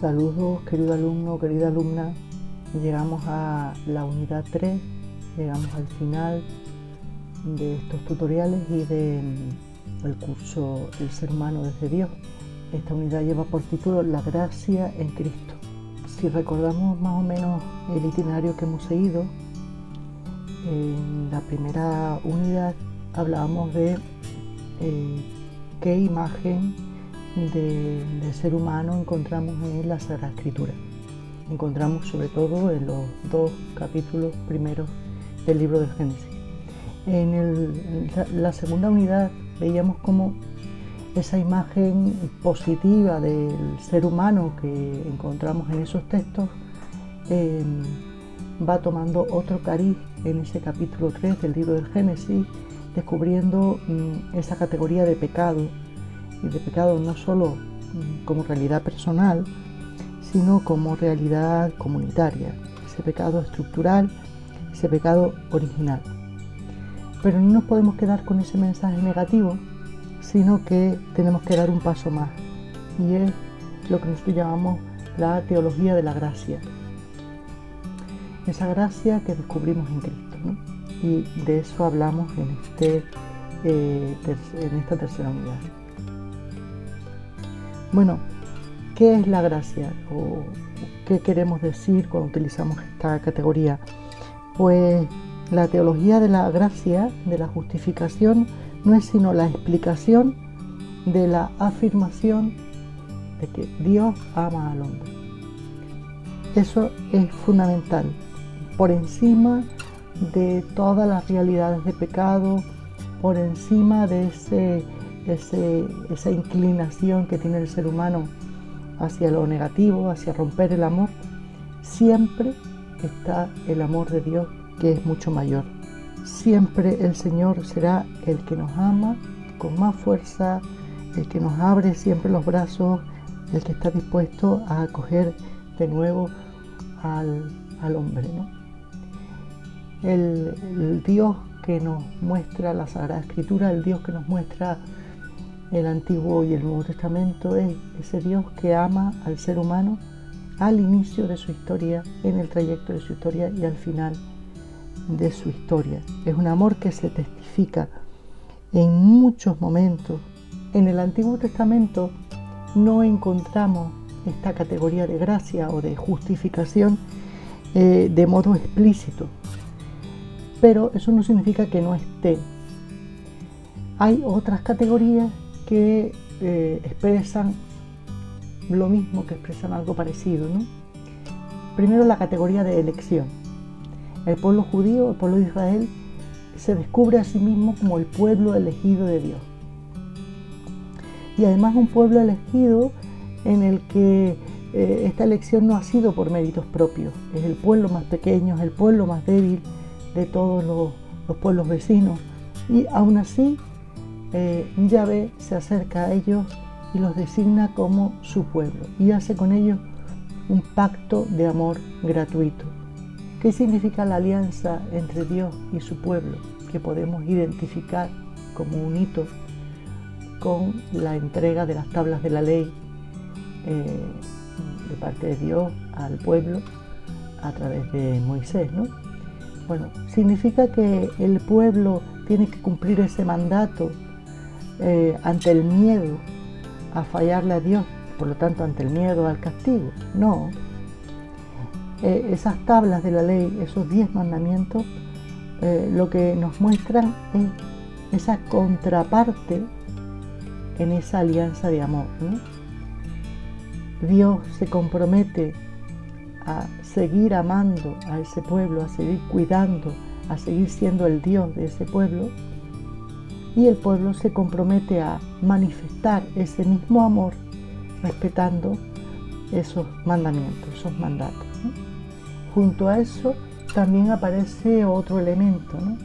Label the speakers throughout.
Speaker 1: Saludos, querido alumno, querida alumna. Llegamos a la unidad 3, llegamos al final de estos tutoriales y del curso El ser humano desde Dios. Esta unidad lleva por título La gracia en Cristo. Si recordamos más o menos el itinerario que hemos seguido, en la primera unidad hablábamos de qué imagen de ser humano encontramos en la Sagrada Escritura. Encontramos sobre todo en los 2 capítulos primeros del libro del Génesis. En la segunda unidad veíamos cómo esa imagen positiva del ser humano que encontramos en esos textos va tomando otro cariz en ese capítulo 3 del libro del Génesis, descubriendo esa categoría de pecado, y de pecado no solo como realidad personal, sino como realidad comunitaria, ese pecado estructural, ese pecado original. Pero no nos podemos quedar con ese mensaje negativo, sino que tenemos que dar un paso más, y es lo que nosotros llamamos la teología de la gracia. Esa gracia que descubrimos en Cristo, ¿no? Y de eso hablamos en esta tercera unidad. Bueno, ¿qué es la gracia? ¿O qué queremos decir cuando utilizamos esta categoría? Pues la teología de la gracia, de la justificación, no es sino la explicación de la afirmación de que Dios ama al hombre. Eso es fundamental, por encima de todas las realidades de pecado, por encima de esa inclinación que tiene el ser humano hacia lo negativo, hacia romper el amor, siempre está el amor de Dios, que es mucho mayor. Siempre el Señor será el que nos ama con más fuerza, el que nos abre siempre los brazos, el que está dispuesto a acoger de nuevo al hombre, ¿no? El Dios que nos muestra la Sagrada Escritura, el Dios que nos muestra el Antiguo y el Nuevo Testamento, es ese Dios que ama al ser humano al inicio de su historia, en el trayecto de su historia y al final de su historia. Es un amor que se testifica en muchos momentos. En el Antiguo Testamento no encontramos esta categoría de gracia o de justificación de modo explícito, pero eso no significa que no esté. Hay otras categorías que expresan lo mismo, que expresan algo parecido, ¿no? Primero, la categoría de elección. El pueblo judío, el pueblo de Israel, se descubre a sí mismo como el pueblo elegido de Dios. Y además un pueblo elegido en el que esta elección no ha sido por méritos propios. Es el pueblo más pequeño, es el pueblo más débil de todos los pueblos vecinos. Y aún así, Yahvé se acerca a ellos y los designa como su pueblo y hace con ellos un pacto de amor gratuito. ¿Qué significa la alianza entre Dios y su pueblo? Que podemos identificar como un hito con la entrega de las tablas de la ley de parte de Dios al pueblo a través de Moisés, ¿no? Bueno, significa que el pueblo tiene que cumplir ese mandato ante el miedo a fallarle a Dios, por lo tanto ante el miedo al castigo. No. Esas tablas de la ley, esos 10 mandamientos, lo que nos muestran es esa contraparte en esa alianza de amor, ¿no? Dios se compromete a seguir amando a ese pueblo, a seguir cuidando, a seguir siendo el Dios de ese pueblo, y el pueblo se compromete a manifestar ese mismo amor respetando esos mandamientos, esos mandatos, ¿no? Junto a eso también aparece otro elemento, ¿no?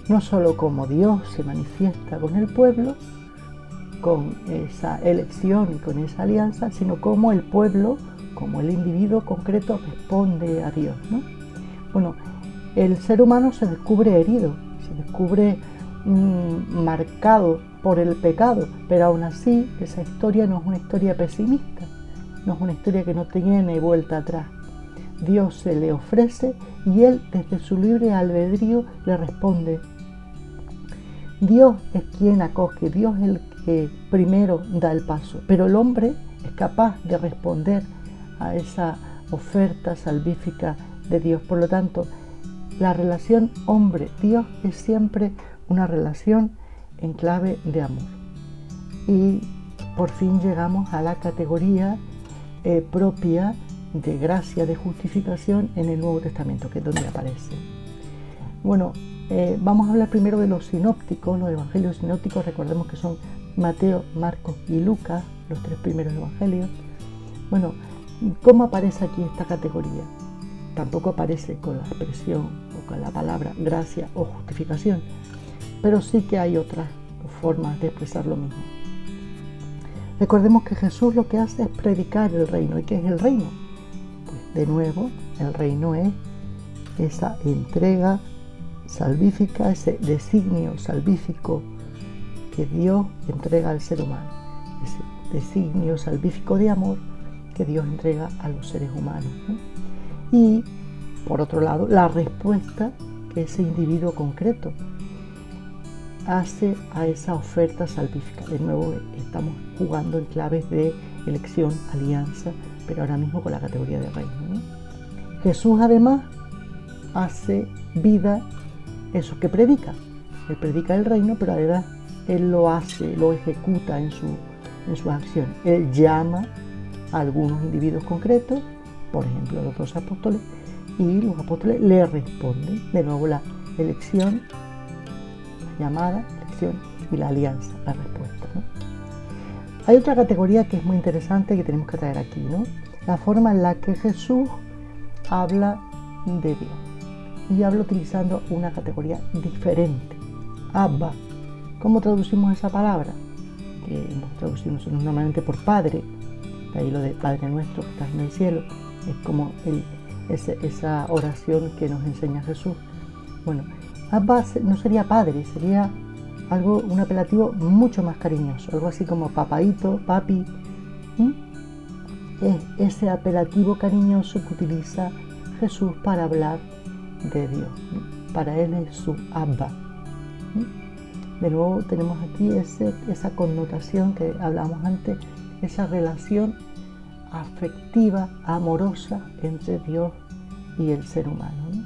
Speaker 1: No solo como Dios se manifiesta con el pueblo, con esa elección y con esa alianza, sino como el pueblo, como el individuo concreto responde a Dios, ¿no? Bueno, el ser humano se descubre herido, se descubre marcado por el pecado, pero aún así esa historia no es una historia pesimista, no es una historia que no tiene vuelta atrás. Dios se le ofrece y él desde su libre albedrío le responde. Dios es quien acoge, Dios es el que primero da el paso, pero el hombre es capaz de responder a esa oferta salvífica de Dios. Por lo tanto, la relación hombre-Dios es siempre una relación en clave de amor. Y por fin llegamos a la categoría propia de gracia, de justificación en el Nuevo Testamento, que es donde aparece. Bueno, vamos a hablar primero de los sinópticos, los evangelios sinópticos. Recordemos que son Mateo, Marcos y Lucas, los tres primeros evangelios. Bueno, ¿cómo aparece aquí esta categoría? Tampoco aparece con la expresión o con la palabra gracia o justificación, pero sí que hay otras formas de expresar lo mismo. Recordemos que Jesús lo que hace es predicar el reino. ¿Y qué es el reino? Pues de nuevo, el reino es esa entrega salvífica, ese designio salvífico que Dios entrega al ser humano, ese designio salvífico de amor que Dios entrega a los seres humanos, ¿no? Y por otro lado, la respuesta que ese individuo concreto hace a esa oferta salvífica. De nuevo estamos jugando en claves de elección, alianza, pero ahora mismo con la categoría de reino, ¿no? Jesús además hace vida eso que predica. Él predica el reino, pero además él lo hace, lo ejecuta en su acción. Él llama a algunos individuos concretos, por ejemplo los dos apóstoles, y los apóstoles le responden. De nuevo la elección, la llamada, elección y la alianza, la respuesta, ¿no? Hay otra categoría que es muy interesante que tenemos que traer aquí, ¿no? La forma en la que Jesús habla de Dios. Y habla utilizando una categoría diferente. Abba. ¿Cómo traducimos esa palabra? Que hemos traducido nosotros normalmente por Padre. De ahí lo de Padre nuestro que estás en el cielo. Es como esa oración que nos enseña Jesús. Bueno, Abba no sería padre, sería algo, un apelativo mucho más cariñoso. Algo así como papaíto, papi. Es ese apelativo cariñoso que utiliza Jesús para hablar de Dios. Para él es su Abba. De nuevo tenemos aquí esa connotación que hablamos antes, esa relación afectiva, amorosa entre Dios y el ser humano, ¿no?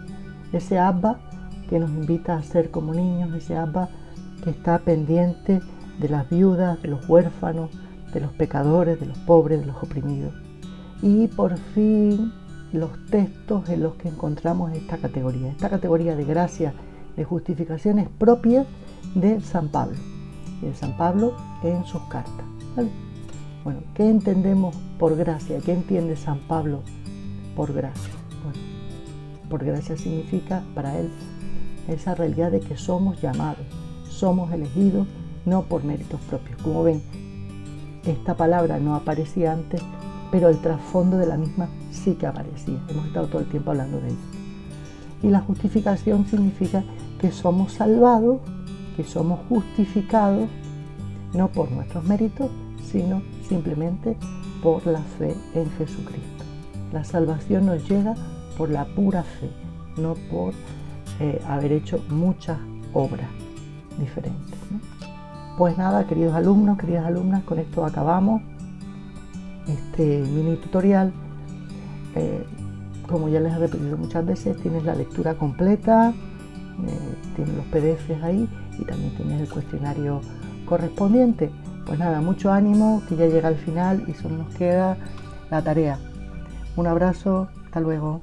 Speaker 1: Ese Abba que nos invita a ser como niños, ese Abba que está pendiente de las viudas, de los huérfanos, de los pecadores, de los pobres, de los oprimidos. Y por fin los textos en los que encontramos esta categoría de gracia, de justificación es propia de San Pablo, de San Pablo en sus cartas, ¿vale? Bueno, ¿qué entendemos por gracia? ¿Qué entiende San Pablo por gracia? Bueno, por gracia significa para él esa realidad de que somos llamados, somos elegidos, no por méritos propios. Como ven, esta palabra no aparecía antes, pero el trasfondo de la misma sí que aparecía. Hemos estado todo el tiempo hablando de ello. Y la justificación significa que somos salvados, que somos justificados, no por nuestros méritos, sino simplemente por la fe en Jesucristo. La salvación nos llega por la pura fe, no por haber hecho muchas obras diferentes, ¿no? Pues nada, queridos alumnos, queridas alumnas, con esto acabamos este mini tutorial. Como ya les he repetido muchas veces, tienes la lectura completa, tienes los PDFs ahí y también tienes el cuestionario correspondiente. Pues nada, mucho ánimo, que ya llega al final y solo nos queda la tarea. Un abrazo, hasta luego.